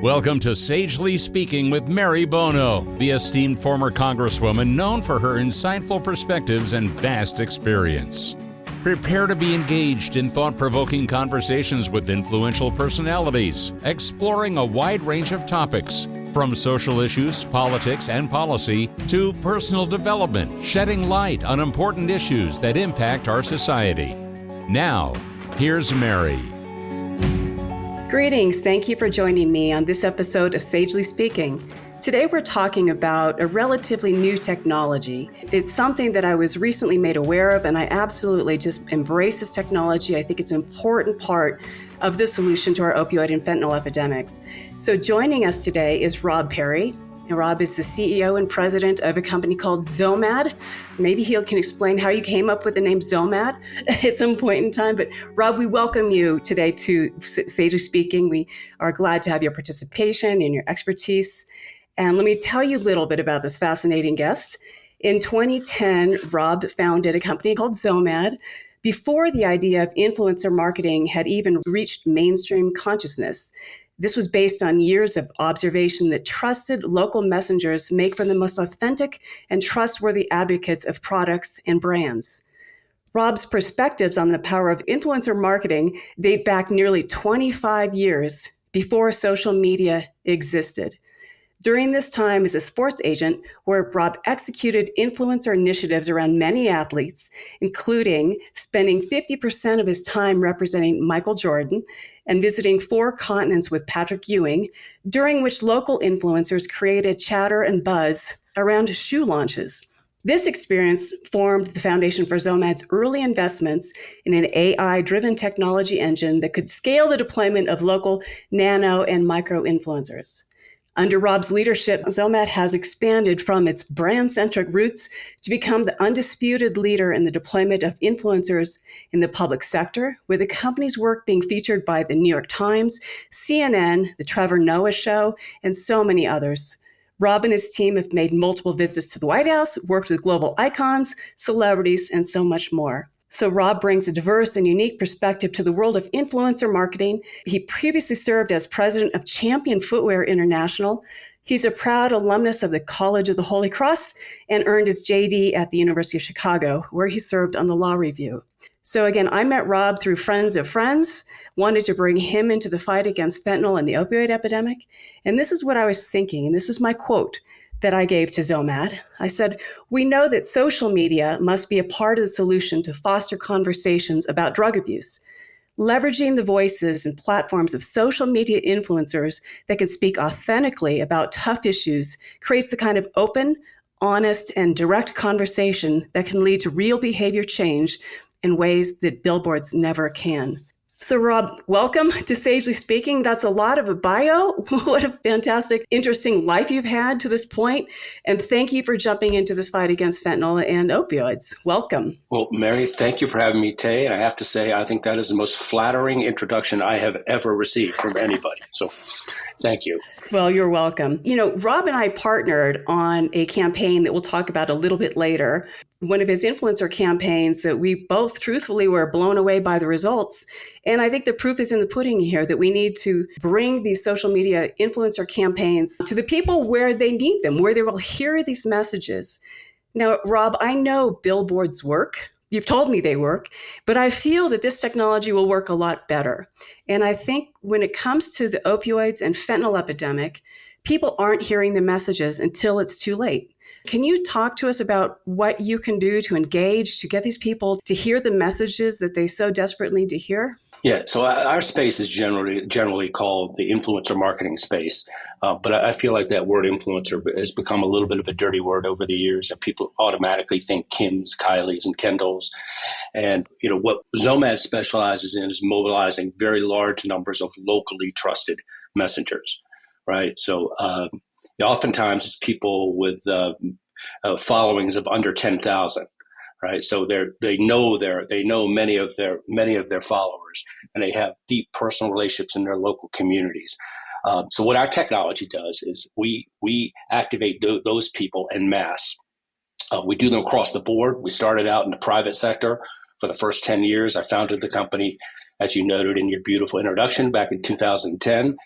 Welcome to Sagely Speaking with Mary Bono, the esteemed former Congresswoman known for her insightful perspectives and vast experience. Prepare to be engaged in thought-provoking conversations with influential personalities, exploring a wide range of topics, from social issues, politics, and policy, to personal development, shedding light on important issues that impact our society. Now, here's Mary. Greetings. Thank you for joining me on this episode of Sagely Speaking. Today we're talking about a relatively new technology. It's something that I was recently made aware of, and I absolutely just embrace this technology. I think it's an important part of the solution to our opioid and fentanyl epidemics. So joining us today is Rob Perry. And Rob is the CEO and president of a company called XOMAD. Maybe he can explain how you came up with the name XOMAD at some point in time. But Rob, we welcome you today to Sagely Speaking. We are glad to have your participation and your expertise. And let me tell you a little bit about this fascinating guest. In 2010, Rob founded a company called XOMAD before the idea of influencer marketing had even reached mainstream consciousness. This was based on years of observation that trusted local messengers make for the most authentic and trustworthy advocates of products and brands. Rob's perspectives on the power of influencer marketing date back nearly 25 years before social media existed. During this time as a sports agent, where Rob executed influencer initiatives around many athletes, including spending 50% of his time representing Michael Jordan and visiting 4 continents with Patrick Ewing, during which local influencers created chatter and buzz around shoe launches. This experience formed the foundation for XOMAD's early investments in an AI-driven technology engine that could scale the deployment of local nano and micro influencers. Under Rob's leadership, XOMAD has expanded from its brand-centric roots to become the undisputed leader in the deployment of influencers in the public sector, with the company's work being featured by the New York Times, CNN, The Trevor Noah Show, and so many others. Rob and his team have made multiple visits to the White House, worked with global icons, celebrities, and so much more. So Rob brings a diverse and unique perspective to the world of influencer marketing. He previously served as president of Champion Footwear International. He's a proud alumnus of the College of the Holy Cross and earned his JD at the University of Chicago, where he served on the law review. So again, I met Rob through friends of friends, wanted to bring him into the fight against fentanyl and the opioid epidemic. And this is what I was thinking, and this is my quote that I gave to XOMAD. I said, "We know that social media must be a part of the solution to foster conversations about drug abuse. Leveraging the voices and platforms of social media influencers that can speak authentically about tough issues creates the kind of open, honest, and direct conversation that can lead to real behavior change in ways that billboards never can." So Rob, welcome to Sagely Speaking. That's a lot of a bio. What a fantastic, interesting life you've had to this point. And thank you for jumping into this fight against fentanyl and opioids. Welcome. Well, Mary, thank you for having me today. And I have to say, I think that is the most flattering introduction I have ever received from anybody. So thank you. Well, you're welcome. You know, Rob and I partnered on a campaign that we'll talk about a little bit later. One of his influencer campaigns that we both truthfully were blown away by the results. And I think the proof is in the pudding here that we need to bring these social media influencer campaigns to the people where they need them, where they will hear these messages. Now, Rob, I know billboards work. You've told me they work, but I feel that this technology will work a lot better. And I think when it comes to the opioids and fentanyl epidemic, people aren't hearing the messages until it's too late. Can you talk to us about what you can do to engage, to get these people to hear the messages that they so desperately need to hear? Yeah, so our space is generally called the influencer marketing space. But I feel like that word influencer has become a little bit of a dirty word over the years, and people automatically think Kims, Kylies, and Kendalls. And what XOMAD specializes in is mobilizing very large numbers of locally trusted messengers, right? So oftentimes it's people with followings of under 10,000. Right, so they know many of their followers, and they have deep personal relationships in their local communities. So what our technology does is we activate those people en masse. We do them across the board. We started out in the private sector for the first 10 years. I founded the company as you noted in your beautiful introduction back in 2010. In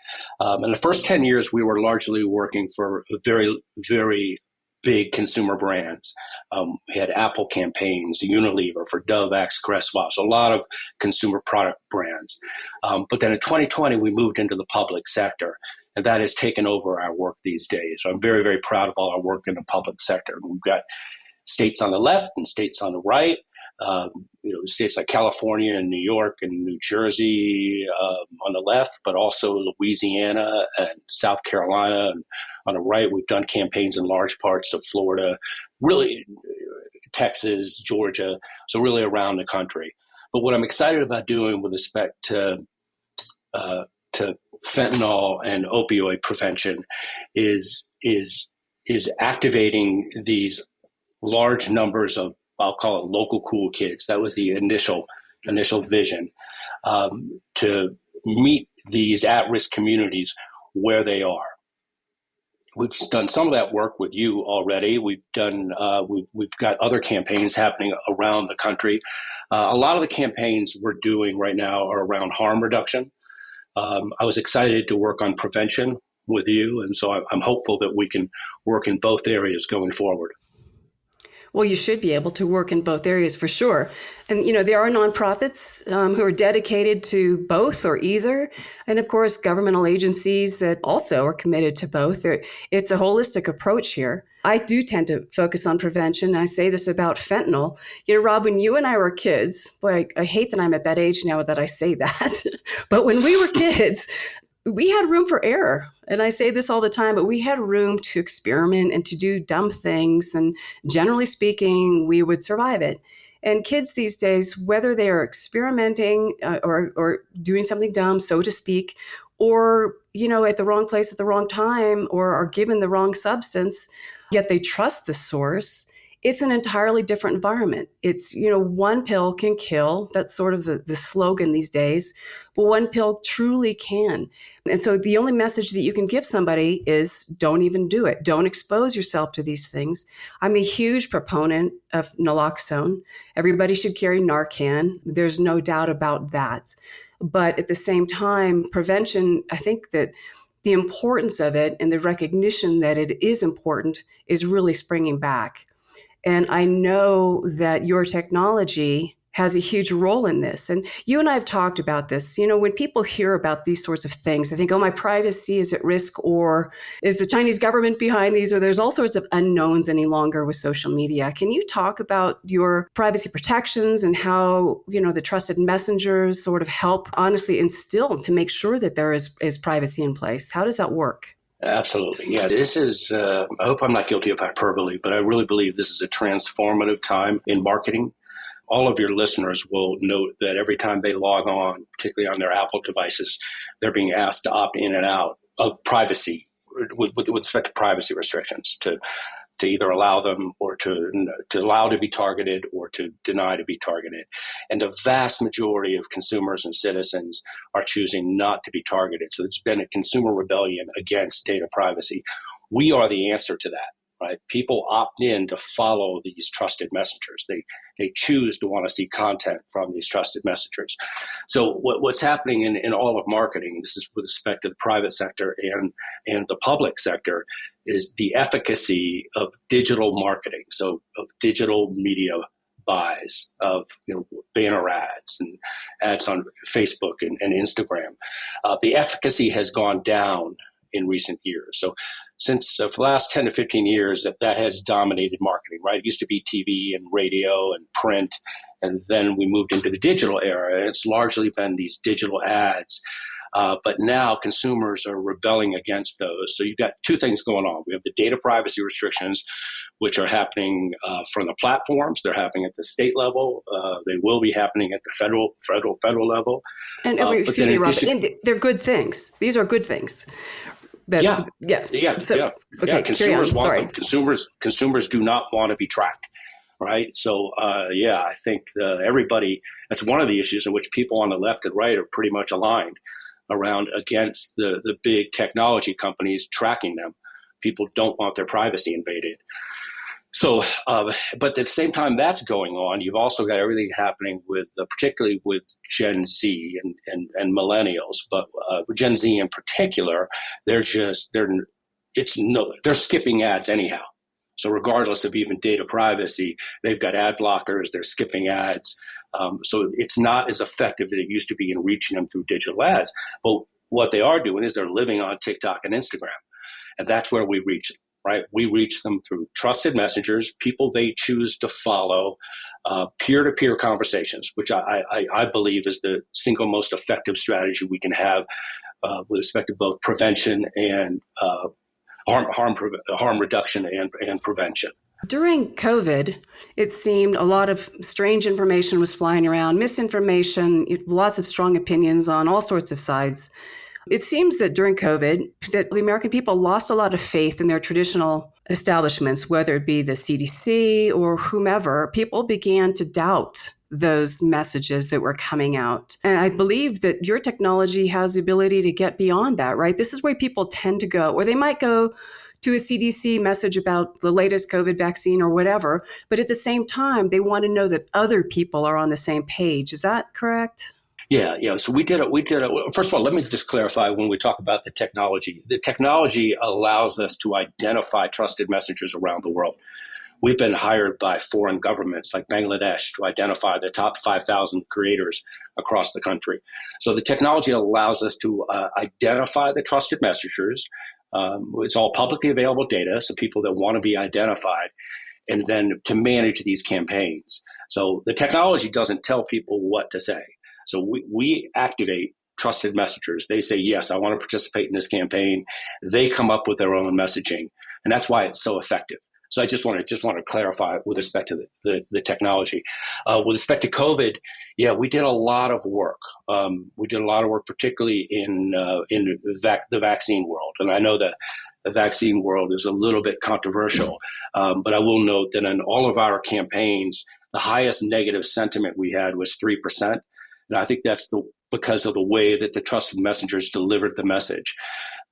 the first 10 years, we were largely working for very, very big consumer brands. We had Apple campaigns, Unilever for Dove, Axe, Crest, Wasp, a lot of consumer product brands. But then in 2020, we moved into the public sector, and that has taken over our work these days. So I'm very, very proud of all our work in the public sector. We've got states on the left and states on the right. States like California and New York and New Jersey on the left, but also Louisiana and South Carolina. And on the right, we've done campaigns in large parts of Florida, really Texas, Georgia, so really around the country. But what I'm excited about doing with respect to fentanyl and opioid prevention is activating these large numbers of, I'll call it local cool kids. That was the initial vision, to meet these at-risk communities where they are. We've done some of that work with you already. We've got other campaigns happening around the country. A lot of the campaigns we're doing right now are around harm reduction. I was excited to work on prevention with you, and so I'm hopeful that we can work in both areas going forward. Well, you should be able to work in both areas for sure. And, there are nonprofits who are dedicated to both or either. And of course, governmental agencies that also are committed to both. It's a holistic approach here. I do tend to focus on prevention. I say this about fentanyl. Rob, when you and I were kids, boy, I hate that I'm at that age now that I say that. But when we were kids, we had room for error. And I say this all the time, but we had room to experiment and to do dumb things. And generally speaking, we would survive it. And kids these days, whether they are experimenting or doing something dumb, so to speak, or, at the wrong place at the wrong time, or are given the wrong substance, yet they trust the source, it's an entirely different environment. It's, one pill can kill. That's sort of the slogan these days. But one pill truly can. And so the only message that you can give somebody is don't even do it. Don't expose yourself to these things. I'm a huge proponent of naloxone. Everybody should carry Narcan. There's no doubt about that. But at the same time, prevention, I think that the importance of it and the recognition that it is important is really springing back. And I know that your technology has a huge role in this. And you and I have talked about this. When people hear about these sorts of things, they think, oh, my privacy is at risk, or is the Chinese government behind these, or there's all sorts of unknowns any longer with social media. Can you talk about your privacy protections and how, the trusted messengers sort of help honestly instill to make sure that there is privacy in place? How does that work? Absolutely. Yeah, this is, I hope I'm not guilty of hyperbole, but I really believe this is a transformative time in marketing. All of your listeners will note that every time they log on, particularly on their Apple devices, they're being asked to opt in and out of privacy with respect to privacy restrictions, to either allow them or to allow to be targeted or to deny to be targeted. And the vast majority of consumers and citizens are choosing not to be targeted. So there's been a consumer rebellion against data privacy. We are the answer to that, right? People opt in to follow these trusted messengers. They choose to want to see content from these trusted messengers. So what's happening in all of marketing, this is with respect to the private sector and the public sector, is the efficacy of digital marketing, so of digital media buys, of banner ads and ads on Facebook and Instagram. The efficacy has gone down in recent years. So since for the last 10 to 15 years, that has dominated marketing, right? It used to be TV and radio and print, and then we moved into the digital era, and it's largely been these digital ads. But now consumers are rebelling against those. So you've got two things going on. We have the data privacy restrictions, which are happening from the platforms. They're happening at the state level. They will be happening at the federal level. And excuse me, Rob, they're good things. These are good things. Yes. Okay, consumers want them. Consumers do not want to be tracked. Right. So, I think everybody, that's one of the issues in which people on the left and right are pretty much aligned around against the big technology companies tracking them. People don't want their privacy invaded. But at the same time that's going on, you've also got everything happening with, particularly with Gen Z and millennials. But with Gen Z in particular, they're skipping ads anyhow. So regardless of even data privacy, they've got ad blockers, they're skipping ads. So it's not as effective as it used to be in reaching them through digital ads. But what they are doing is they're living on TikTok and Instagram. And that's where we reach them, right? We reach them through trusted messengers, people they choose to follow, peer-to-peer conversations, which I believe is the single most effective strategy we can have with respect to both prevention and harm reduction and prevention. During COVID, it seemed a lot of strange information was flying around, misinformation, lots of strong opinions on all sorts of sides. It seems that during COVID, that the American people lost a lot of faith in their traditional establishments, whether it be the CDC or whomever. People began to doubt those messages that were coming out. And I believe that your technology has the ability to get beyond that, right? This is where people tend to go, or they might go to a CDC message about the latest COVID vaccine or whatever, but at the same time, they want to know that other people are on the same page. Is that correct? Yeah. So we did it. First of all, let me just clarify when we talk about the technology. The technology allows us to identify trusted messengers around the world. We've been hired by foreign governments like Bangladesh to identify the top 5,000 creators across the country. So the technology allows us to identify the trusted messengers. It's all publicly available data, so people that want to be identified, and then to manage these campaigns. So the technology doesn't tell people what to say. So we activate trusted messengers. They say, yes, I want to participate in this campaign. They come up with their own messaging, and that's why it's so effective. So I just want to clarify with respect to the technology. With respect to COVID, yeah, we did a lot of work. We did a lot of work, particularly in the vaccine world. And I know that the vaccine world is a little bit controversial, but I will note that in all of our campaigns, the highest negative sentiment we had was 3%. And I think that's because of the way that the trusted messengers delivered the message.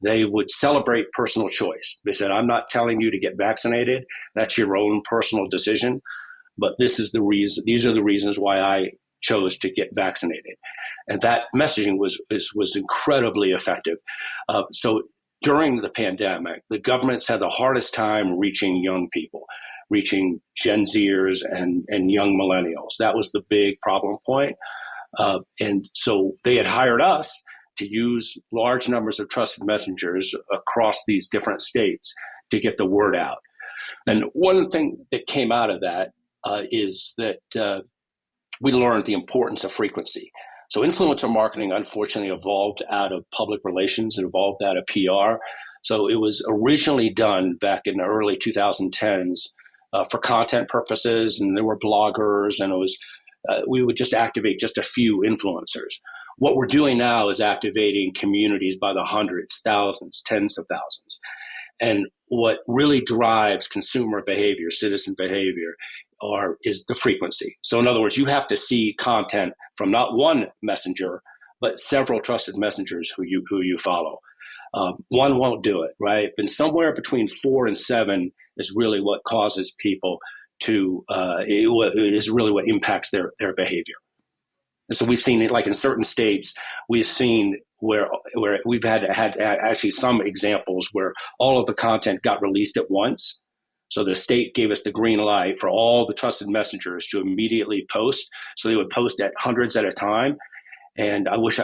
They would celebrate personal choice. They said, I'm not telling you to get vaccinated. That's your own personal decision. But this is the reason. These are the reasons why I chose to get vaccinated. And that messaging was incredibly effective. So during the pandemic, the governments had the hardest time reaching young people, reaching Gen Zers and young millennials. That was the big problem point. And so they had hired us to use large numbers of trusted messengers across these different states to get the word out. And one thing that came out of that is that we learned the importance of frequency. So influencer marketing, unfortunately, evolved out of public relations. It evolved out of PR. So it was originally done back in the early 2010s for content purposes, and there were bloggers, and it was we would just activate just a few influencers. What we're doing now is activating communities by the hundreds, thousands, tens of thousands. And what really drives consumer behavior, citizen behavior, is the frequency. So in other words, you have to see content from not one messenger, but several trusted messengers who you follow. One won't do it, right? And somewhere between 4 and 7 is really what causes people to, is really what impacts their behavior. And so we've seen it, like in certain states, we've seen where we've had actually some examples where all of the content got released at once. So the state gave us the green light for all the trusted messengers to immediately post. So they would post at hundreds at a time. And I wish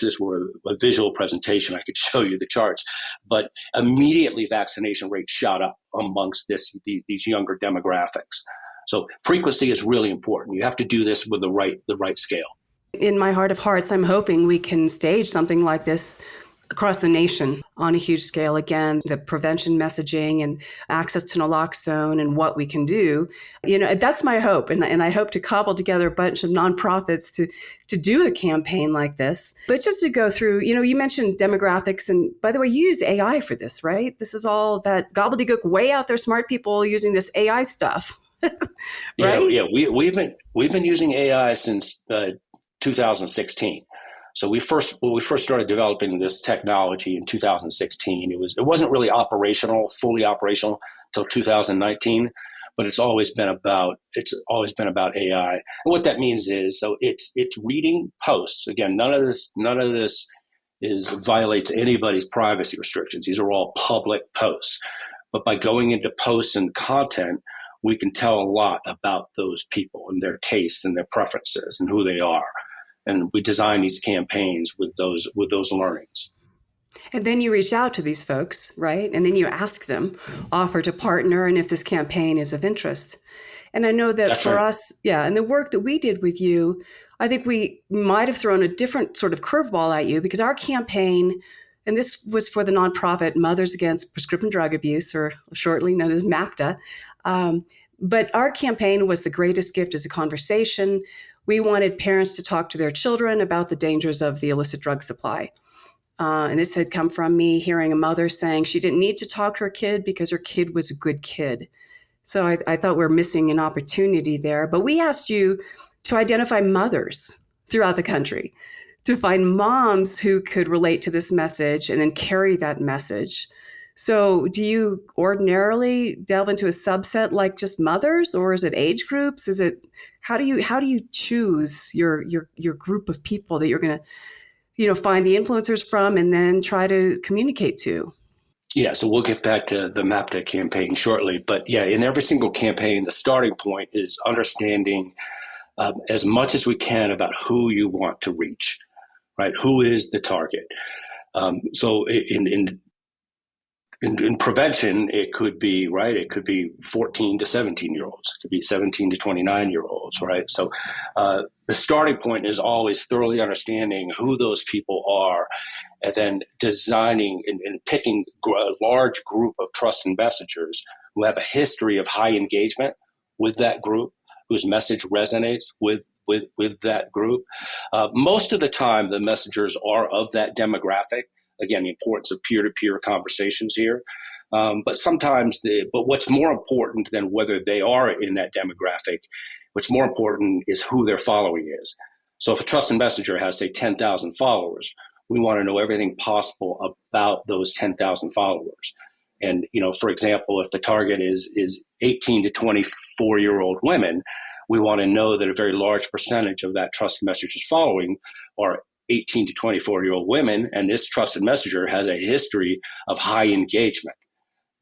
this were a visual presentation. I could show you the charts. But immediately vaccination rates shot up amongst these younger demographics. So frequency is really important. You have to do this with the right scale. In my heart of hearts, I'm hoping we can stage something like this across the nation on a huge scale. Again, the prevention messaging and access to naloxone and what we can do. That's my hope. And I hope to cobble together a bunch of nonprofits to do a campaign like this. But just to go through, you mentioned demographics. And by the way, you use AI for this, right? This is all that gobbledygook way out there, smart people using this AI stuff. Right? Yeah. We've been using AI since 2016. So when we first started developing this technology in 2016, it wasn't really fully operational until 2019. but it's always been about AI. And what that means is, so it's reading posts. Again, none of this violates anybody's privacy restrictions. These are all public posts. But by going into posts and content, we can tell a lot about those people and their tastes and their preferences and who they are. And we design these campaigns with those learnings. And then you reach out to these folks, right? And then you ask them, offer to partner, and if this campaign is of interest. And I know that That's for right. us, and the work that we did with you, I think we might have thrown a different sort of curveball at you, because our campaign, and this was for the nonprofit Mothers Against Prescription Drug Abuse, or shortly known as MAPTA. But our campaign was The Greatest Gift is a Conversation. We wanted parents to talk to their children about the dangers of the illicit drug supply. And this had come from me hearing a mother saying she didn't need to talk to her kid because her kid was a good kid. So I thought we were missing an opportunity there. But we asked you to identify mothers throughout the country, to find moms who could relate to this message and then carry that message. So do you ordinarily delve into a subset like just mothers, or is it age groups? Is it how do you choose your group of people that you're going to find the influencers from and then try to communicate to? Yeah, so we'll get back to the MAPTA campaign shortly. But yeah, in every single campaign, the starting point is understanding as much as we can about who you want to reach, right? Who is the target? So in prevention, it could be, right? It could be 14 to 17-year-olds. It could be 17 to 29-year-olds, right? So the starting point is always thoroughly understanding who those people are, and then designing and picking a large group of trusted messengers who have a history of high engagement with that group, whose message resonates with that group. Most of the time, the messengers are of that demographic. Again, the importance of peer-to-peer conversations here. But sometimes, but what's more important than whether they are in that demographic, what's more important is who their following is. So if a trusted messenger has, say, 10,000 followers, we want to know everything possible about those 10,000 followers. And, for example, if the target is 18 to 24-year-old women, we want to know that a very large percentage of that trusted messenger's following are 18 to 24-year-old women, and this trusted messenger has a history of high engagement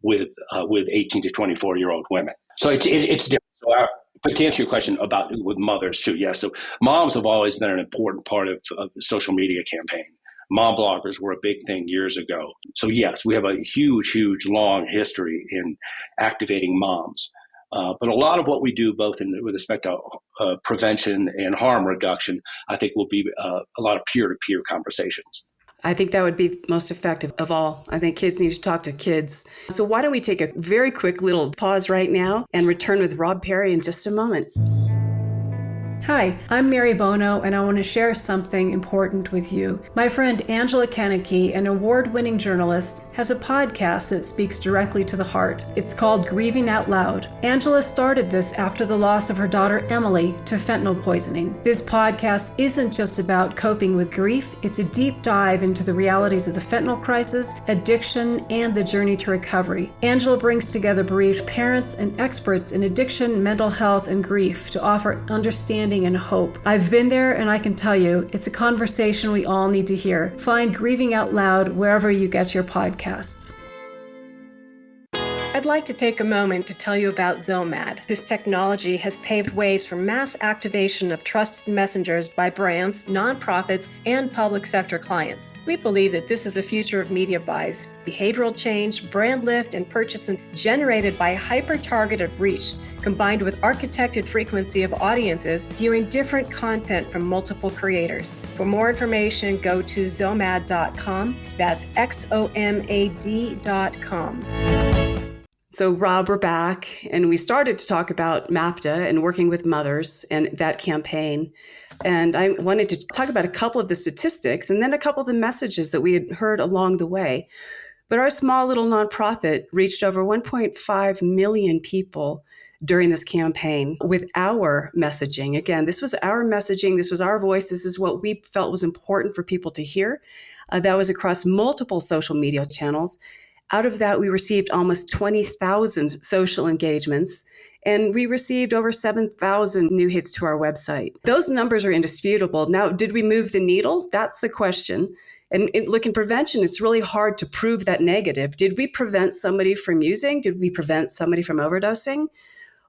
with 18 to 24-year-old women. So it's different. So but to answer your question about with mothers too, yes. So moms have always been an important part of the social media campaign. Mom bloggers were a big thing years ago. So yes, we have a huge, long history in activating moms. But a lot of what we do, both with respect to prevention and harm reduction, I think will be a lot of peer-to-peer conversations. I think that would be most effective of all. I think kids need to talk to kids. So why don't we take a very quick little pause right now and return with Rob Perry in just a moment. Hi, I'm Mary Bono, and I want to share something important with you. My friend Angela Kennecke, an award-winning journalist, has a podcast that speaks directly to the heart. It's called Grieving Out Loud. Angela started this after the loss of her daughter Emily to fentanyl poisoning. This podcast isn't just about coping with grief, it's a deep dive into the realities of the fentanyl crisis, addiction, and the journey to recovery. Angela brings together bereaved parents and experts in addiction, mental health, and grief to offer understanding and hope. I've been there, and I can tell you, it's a conversation we all need to hear. Find Grieving Out Loud wherever you get your podcasts. I'd like to take a moment to tell you about XOMAD, whose technology has paved ways for mass activation of trusted messengers by brands, nonprofits, and public sector clients. We believe that this is the future of media buys, behavioral change, brand lift, and purchasing generated by hyper-targeted reach, combined with architected frequency of audiences viewing different content from multiple creators. For more information, go to XOMAD.com. That's XOMAD.com. So Rob, we're back, and we started to talk about MAPTA and working with mothers and that campaign. And I wanted to talk about a couple of the statistics and then a couple of the messages that we had heard along the way. But our small little nonprofit reached over 1.5 million people during this campaign with our messaging. Again, this was our messaging. This was our voice. This is what we felt was important for people to hear. That was across multiple social media channels. Out of that, we received almost 20,000 social engagements And we received over 7,000 new hits to our website. Those numbers are indisputable. Now, did we move the needle? That's the question. And look, in prevention, it's really hard to prove that negative. Did we prevent somebody from using? Did we prevent somebody from overdosing?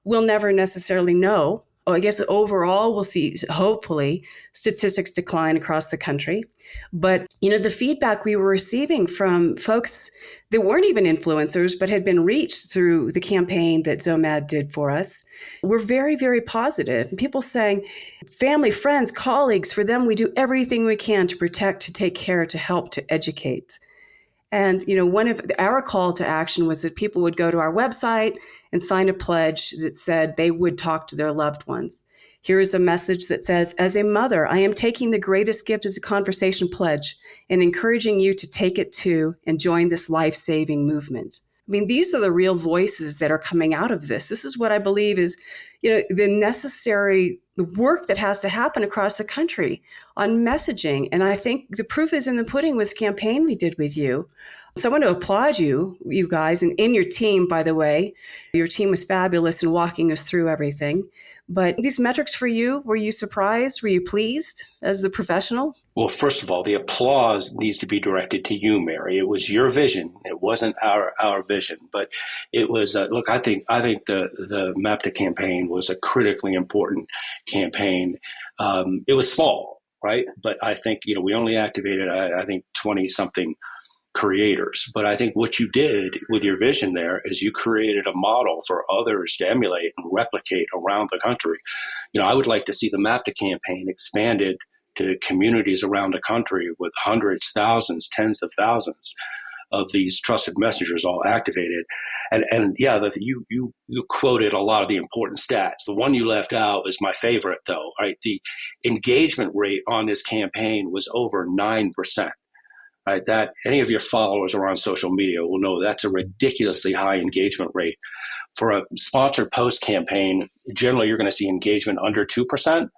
We'll never necessarily know. I guess overall, we'll see, hopefully, statistics decline across the country. But, the feedback we were receiving from folks that weren't even influencers, but had been reached through the campaign that XOMAD did for us, were very, very positive. And people saying, family, friends, colleagues, for them, we do everything we can to protect, to take care, to help, to educate. And, one of our call to action was that people would go to our website and sign a pledge that said they would talk to their loved ones. Here is a message that says, as a mother, I am taking the greatest gift as a conversation pledge and encouraging you to take it too and join this life-saving movement. I mean, these are the real voices that are coming out of this. This is what I believe is, the necessary work that has to happen across the country on messaging. And I think the proof is in the pudding with this campaign we did with you. So I want to applaud you guys, and your team, by the way. Your team was fabulous in walking us through everything. But these metrics for you, were you surprised? Were you pleased as the professional? Well, first of all, the applause needs to be directed to you, Mary. It was your vision. It wasn't our vision, but it was. Look, I think the MAPTA campaign was a critically important campaign. It was small, right? But I think we only activated I think 20 something creators. But I think what you did with your vision there is you created a model for others to emulate and replicate around the country. I would like to see the MAPTA campaign expanded to communities around the country with hundreds, thousands, tens of thousands of these trusted messengers all activated. And yeah, you quoted a lot of the important stats. The one you left out is my favorite, though, right? The engagement rate on this campaign was over 9%. Right? That any of your followers are on social media will know that's a ridiculously high engagement rate. For a sponsored post campaign, generally you're going to see engagement under 2%.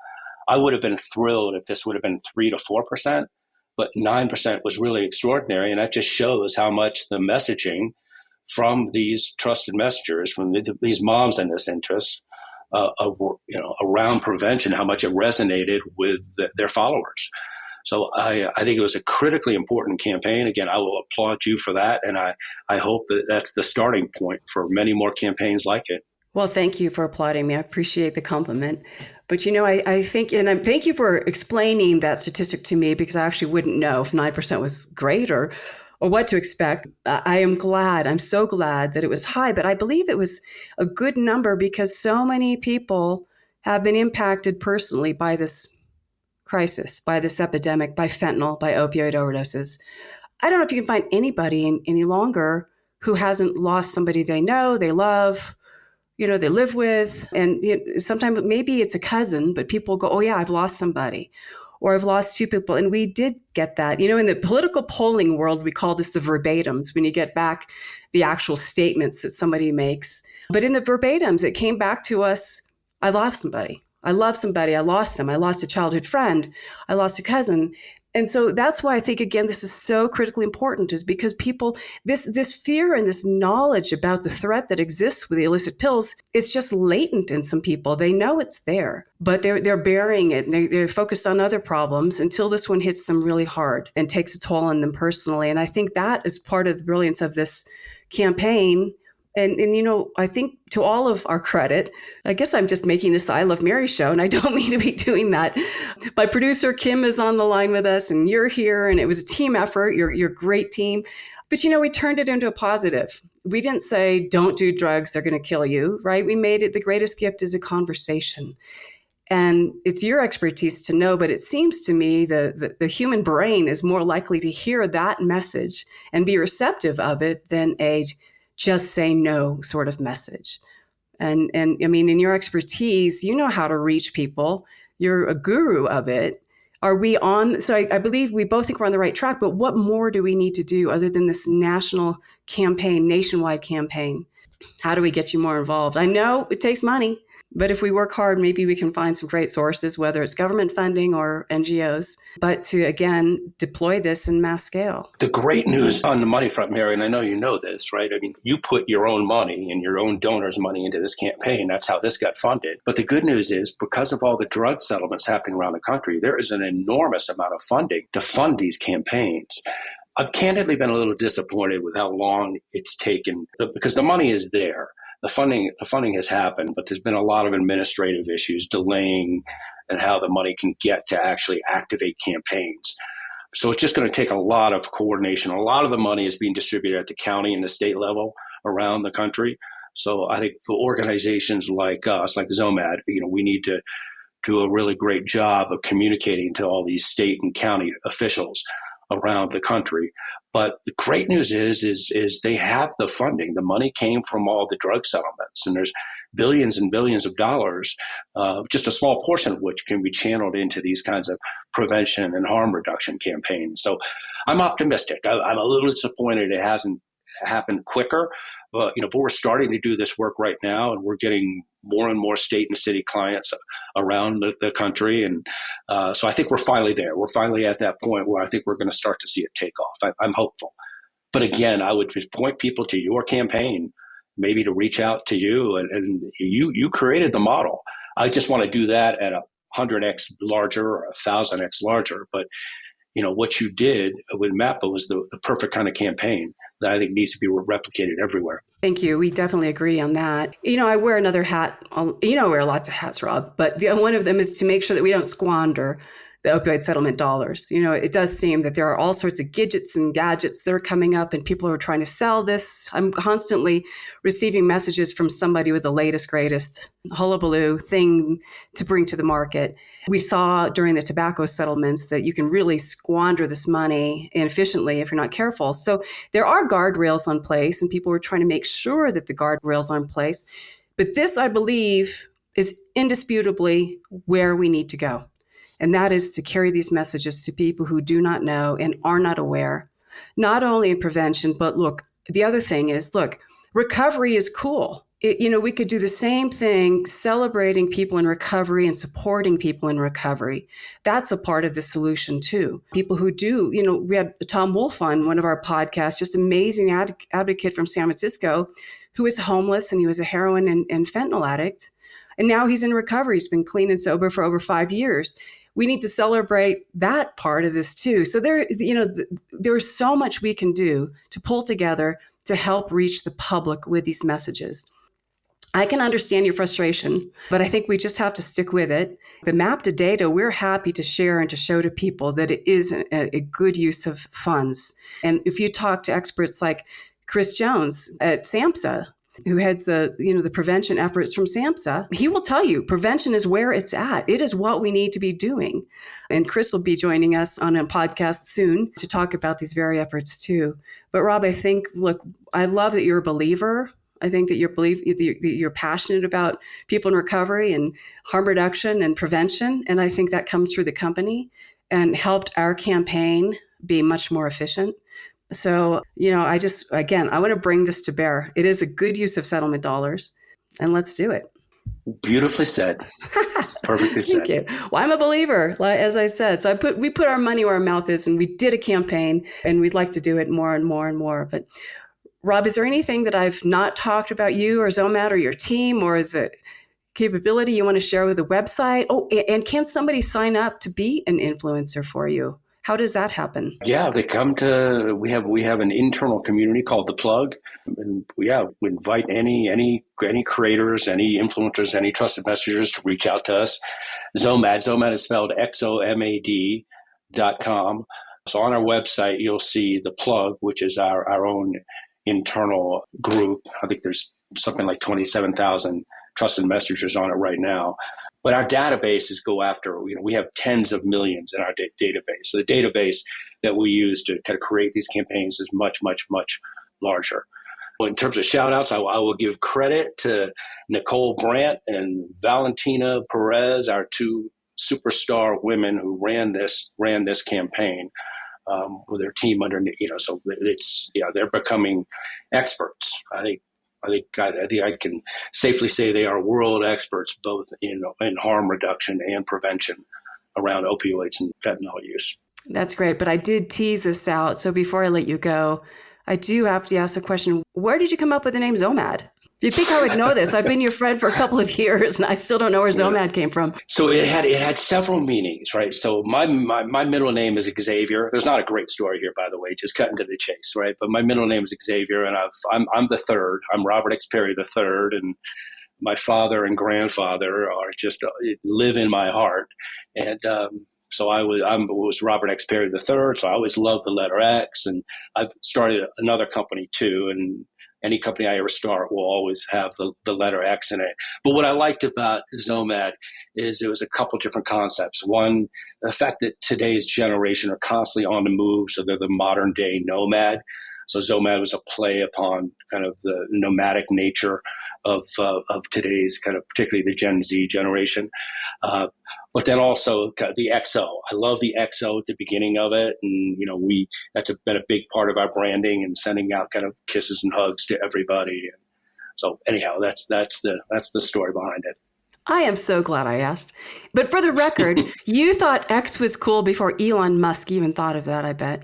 I would have been thrilled if this would have been 3 to 4%, but 9% was really extraordinary. And that just shows how much the messaging from these trusted messengers, from these moms in this interest, around prevention, how much it resonated with their followers. So I think it was a critically important campaign. Again, I will applaud you for that. And I hope that that's the starting point for many more campaigns like it. Well, thank you for applauding me. I appreciate the compliment. But, I think, and thank you for explaining that statistic to me, because I actually wouldn't know if 9% was great or what to expect. I'm so glad that it was high, but I believe it was a good number because so many people have been impacted personally by this crisis, by this epidemic, by fentanyl, by opioid overdoses. I don't know if you can find anybody any longer who hasn't lost somebody they know, they love, they live with. And sometimes maybe it's a cousin, but people go, oh yeah, I've lost somebody, or I've lost two people. And we did get that. In the political polling world, we call this the verbatims, when you get back the actual statements that somebody makes. But in the verbatims, it came back to us, I lost somebody. I love somebody. I lost them. I lost a childhood friend. I lost a cousin. And so that's why I think, again, this is so critically important, is because people, this fear and this knowledge about the threat that exists with the illicit pills, it's just latent in some people. They know it's there, but they're burying it. And they're focused on other problems until this one hits them really hard and takes a toll on them personally. And I think that is part of the brilliance of this campaign. And I think, to all of our credit, I guess I'm just making this the I Love Mary show, and I don't mean to be doing that. My producer, Kim, is on the line with us, and you're here, and it was a team effort. You're a great team. But, we turned it into a positive. We didn't say, don't do drugs, they're going to kill you, right? We made it the greatest gift is a conversation. And it's your expertise to know, but it seems to me the human brain is more likely to hear that message and be receptive of it than a just say no sort of message. And I mean, in your expertise, you know how to reach people. You're a guru of it. Are we on? So I believe we both think we're on the right track, but what more do we need to do other than this national campaign, nationwide campaign? How do we get you more involved? I know it takes money, but if we work hard, maybe we can find some great sources, whether it's government funding or NGOs, but to, again, deploy this in mass scale. The great news on the money front, Mary, and I know you know this, right? I mean, you put your own money and your own donors' money into this campaign. That's how this got funded. But the good news is, because of all the drug settlements happening around the country, there is an enormous amount of funding to fund these campaigns. I've candidly been a little disappointed with how long it's taken, because the money is there. The funding has happened, but there's been a lot of administrative issues delaying and how the money can get to actually activate campaigns. So it's just going to take a lot of coordination. A lot of the money is being distributed at the county and the state level around the country. So I think for organizations like us, like XOMAD, we need to do a really great job of communicating to all these state and county officials around the country. But the great news is they have the funding. The money came from all the drug settlements, and there's billions and billions of dollars, just a small portion of which can be channeled into these kinds of prevention and harm reduction campaigns. So I'm optimistic. I'm a little disappointed it hasn't happened quicker, but we're starting to do this work right now, and we're getting more and more state and city clients around the country. And so I think we're finally there. We're finally at that point where I think we're going to start to see it take off. I'm hopeful. But again, I would just point people to your campaign, maybe to reach out to you. And you created the model. I just want to do that at 100x larger or 1,000x larger. But what you did with MAPA was the perfect kind of campaign that I think needs to be replicated everywhere. Thank you. We definitely agree on that. I wear another hat. I wear lots of hats, Rob, but one of them is to make sure that we don't squander the opioid settlement dollars. It does seem that there are all sorts of gadgets and gadgets that are coming up, and people are trying to sell this. I'm constantly receiving messages from somebody with the latest, greatest hullabaloo thing to bring to the market. We saw during the tobacco settlements that you can really squander this money inefficiently if you're not careful. So there are guardrails in place, and people are trying to make sure that the guardrails are in place. But this, I believe, is indisputably where we need to go. And that is to carry these messages to people who do not know and are not aware, not only in prevention, but the other thing is, recovery is cool. We could do the same thing, celebrating people in recovery and supporting people in recovery. That's a part of the solution too. People who do, we had Tom Wolfe on one of our podcasts, just amazing advocate from San Francisco, who was homeless, and he was a heroin and fentanyl addict. And now he's in recovery. He's been clean and sober for over 5 years. We need to celebrate that part of this too. So there's so much we can do to pull together to help reach the public with these messages. I can understand your frustration, but I think we just have to stick with it. The MAPTA data, we're happy to share and to show to people that it is a good use of funds. And if you talk to experts like Chris Jones at SAMHSA, who heads the prevention efforts from SAMHSA, he will tell you prevention is where it's at. It is what we need to be doing. And Chris will be joining us on a podcast soon to talk about these very efforts too. But Rob, I think, I love that you're a believer. I think that you're passionate about people in recovery and harm reduction and prevention. And I think that comes through the company and helped our campaign be much more efficient. So, I want to bring this to bear. It is a good use of settlement dollars, and let's do it. Beautifully said. Perfectly said. Thank you. Well, I'm a believer, as I said. So we put our money where our mouth is, and we did a campaign, and we'd like to do it more and more and more. But Rob, is there anything that I've not talked about you or XOMAD or your team or the capability you want to share with the website? Oh, and can somebody sign up to be an influencer for you? How does that happen? Yeah, they come to, we have an internal community called The Plug. And we invite any creators, any influencers, any trusted messengers to reach out to us. XOMAD is spelled XOMAD.com. So on our website, you'll see The Plug, which is our own internal group. I think there's something like 27,000 trusted messengers on it right now. But our databases go after, we have tens of millions in our database. So the database that we use to kind of create these campaigns is much, much, much larger. Well, in terms of shout outs, I will give credit to Nicole Brandt and Valentina Perez, our two superstar women who ran this campaign with their team underneath. So they're becoming experts. I think I think I can safely say they are world experts both in harm reduction and prevention around opioids and fentanyl use. That's great. But I did tease this out. So before I let you go, I do have to ask the question, where did you come up with the name XOMAD? Do you think I would know this? I've been your friend for a couple of years, and I still don't know where XOMAD came from. So it had several meanings, right? So my middle name is Xavier. There's not a great story here, by the way, just cutting to the chase, right? But my middle name is Xavier, and I'm the third. I'm Robert X. Perry the third, and my father and grandfather are just live in my heart. And so I was Robert X. Perry the third. So I always loved the letter X, and I've started another company too, and any company I ever start will always have the letter X in it. But what I liked about XOMAD is it was a couple different concepts. One, the fact that today's generation are constantly on the move, so they're the modern day nomad. So XOMAD was a play upon kind of the nomadic nature of today's kind of particularly the Gen Z generation. But then also the XO. I love the XO at the beginning of it. And, that's been a big part of our branding and sending out kind of kisses and hugs to everybody. And so anyhow, that's the story behind it. I am so glad I asked. But for the record, you thought X was cool before Elon Musk even thought of that, I bet.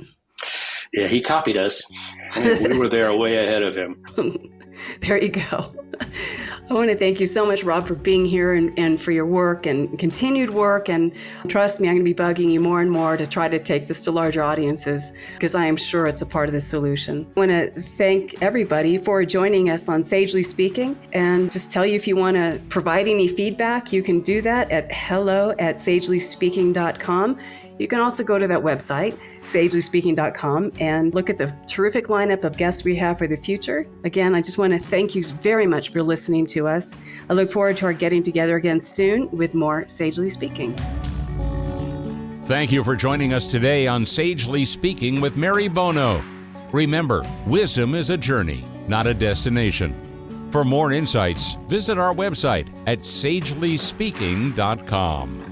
Yeah, he copied us. We were there way ahead of him. There you go. I want to thank you so much, Rob, for being here and for your work and continued work. And trust me, I'm going to be bugging you more and more to try to take this to larger audiences because I am sure it's a part of the solution. I want to thank everybody for joining us on Sagely Speaking and just tell you if you want to provide any feedback, you can do that at hello@sagelyspeaking.com. You can also go to that website, sagelyspeaking.com, and look at the terrific lineup of guests we have for the future. Again, I just want to thank you very much for listening to us. I look forward to our getting together again soon with more Sagely Speaking. Thank you for joining us today on Sagely Speaking with Mary Bono. Remember, wisdom is a journey, not a destination. For more insights, visit our website at sagelyspeaking.com.